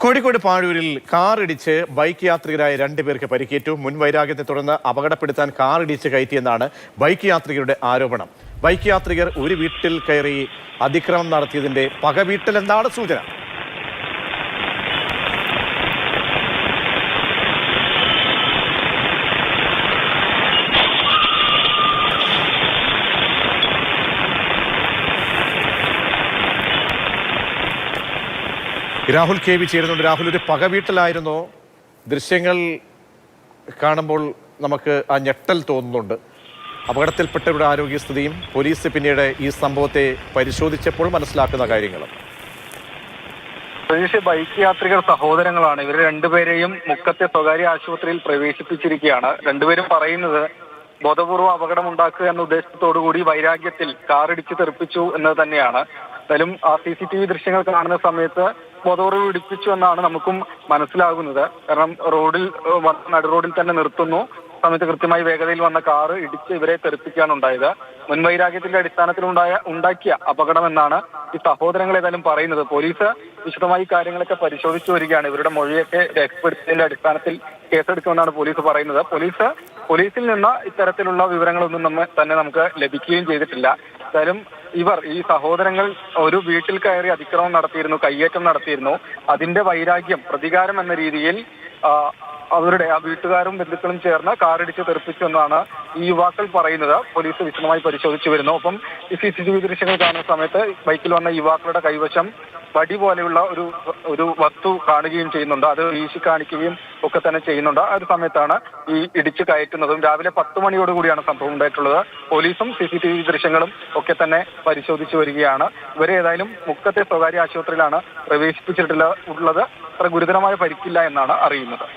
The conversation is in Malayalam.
കോഴിക്കോട് പാഴൂരിൽ കാറിടിച്ച് ബൈക്ക് യാത്രികരായ 2 പേർക്ക് പരിക്കേറ്റു. മുൻവൈരാഗ്യത്തെ തുടർന്ന് അപകടപ്പെടുത്താൻ കാറിടിച്ച് കയറ്റിയെന്നാണ് ബൈക്ക് യാത്രികരുടെ ആരോപണം. ബൈക്ക് യാത്രികർ ഒരു വീട്ടിൽ കയറി അതിക്രമം നടത്തിയതിന്റെ പകവീട്ടലെന്നാണ് സൂചന. രാഹുൽ കെ വി ചേരുന്നുണ്ട്. രാഹുൽ, ഒരു പകവീട്ടലായിരുന്നോ? ദൃശ്യങ്ങൾ കാണുമ്പോൾ നമുക്ക് ആ ഞെട്ടൽ തോന്നുന്നുണ്ട്. അപകടത്തിൽപ്പെട്ടവരുടെ ആരോഗ്യസ്ഥിതിയും പോലീസ് പിന്നീട് ഈ സംഭവത്തെ പരിശോധിച്ചപ്പോൾ മനസ്സിലാക്കുന്ന കാര്യങ്ങളും. ബൈക്ക് യാത്രികർ സഹോദരങ്ങളാണ്. ഇവർ രണ്ടുപേരെയും മുക്കത്തെ സ്വകാര്യ ആശുപത്രിയിൽ പ്രവേശിപ്പിച്ചിരിക്കുകയാണ്. രണ്ടുപേരും പറയുന്നത് ബോധപൂർവ്വം അപകടമുണ്ടാക്കുക എന്ന ഉദ്ദേശത്തോടുകൂടി വൈരാഗ്യത്തിൽ കാറിടിച്ച് തെറിപ്പിച്ചു എന്നത് തന്നെയാണ്. എന്തായാലും ആ CCTV ദൃശ്യങ്ങൾ കാണുന്ന സമയത്ത് ബോധപൂർവ്വം ഇടിപ്പിച്ചു എന്നാണ് നമുക്കും മനസ്സിലാകുന്നത്. കാരണം നടു റോഡിൽ തന്നെ നിർത്തുന്നു. സമയത്ത് കൃത്യമായി വേഗതയിൽ വന്ന കാറ് ഇടിച്ച് ഇവരെ തെറിപ്പിക്കുകയാണ് ഉണ്ടായത്. മുൻവൈരാഗ്യത്തിന്റെ അടിസ്ഥാനത്തിൽ ഉണ്ടാക്കിയ അപകടമെന്നാണ് ഈ സഹോദരങ്ങൾ ഏതായാലും പറയുന്നത്. പോലീസ് വിശദമായി കാര്യങ്ങളൊക്കെ പരിശോധിച്ചു വരികയാണ്. ഇവരുടെ മൊഴിയൊക്കെ രേഖപ്പെടുത്തിയതിന്റെ അടിസ്ഥാനത്തിൽ കേസെടുക്കുമെന്നാണ് പോലീസ് പറയുന്നത്. പോലീസിൽ നിന്ന് ഇത്തരത്തിലുള്ള വിവരങ്ങളൊന്നും തന്നെ നമുക്ക് ലഭിക്കുകയും ചെയ്തിട്ടില്ല. എന്തായാലും ഈ സഹോദരങ്ങൾ ഒരു വീട്ടിൽ കയറി അതിക്രമം നടത്തിയിരുന്നു, കയ്യേറ്റം നടത്തിയിരുന്നു. അതിന്റെ വൈരാഗ്യം, പ്രതികാരം എന്ന രീതിയിൽ അവരുടെ ആ വീട്ടുകാരും ബന്ധുക്കളും ചേർന്ന് കാറിടിച്ച് തെറിപ്പിച്ചു എന്നാണ് ഈ യുവാക്കൾ പറയുന്നത്. പോലീസ് വിശദമായി പരിശോധിച്ചു വരുന്നു. ഒപ്പം ഈ CCTV ദൃശ്യങ്ങൾ കാണുന്ന സമയത്ത് ബൈക്കിൽ വന്ന യുവാക്കളുടെ കൈവശം വടി പോലെയുള്ള ഒരു വസ്തു കാണുകയും ചെയ്യുന്നുണ്ട്. അത് വീശി കാണിക്കുകയും ഒക്കെ തന്നെ ചെയ്യുന്നുണ്ട്. ആ ഒരു സമയത്താണ് ഈ ഇടിച്ചു കയറ്റുന്നതും. രാവിലെ 10 മണിയോടുകൂടിയാണ് സംഭവം ഉണ്ടായിട്ടുള്ളത്. പോലീസും CCTV ദൃശ്യങ്ങളും ഒക്കെ തന്നെ പരിശോധിച്ചു വരികയാണ്. ഇവരെ ഏതായാലും മുക്കത്തെ സ്വകാര്യ ആശുപത്രിയിലാണ് പ്രവേശിപ്പിച്ചിട്ടുള്ളത്. അത്ര ഗുരുതരമായ പരിക്കില്ല എന്നാണ് അറിയുന്നത്.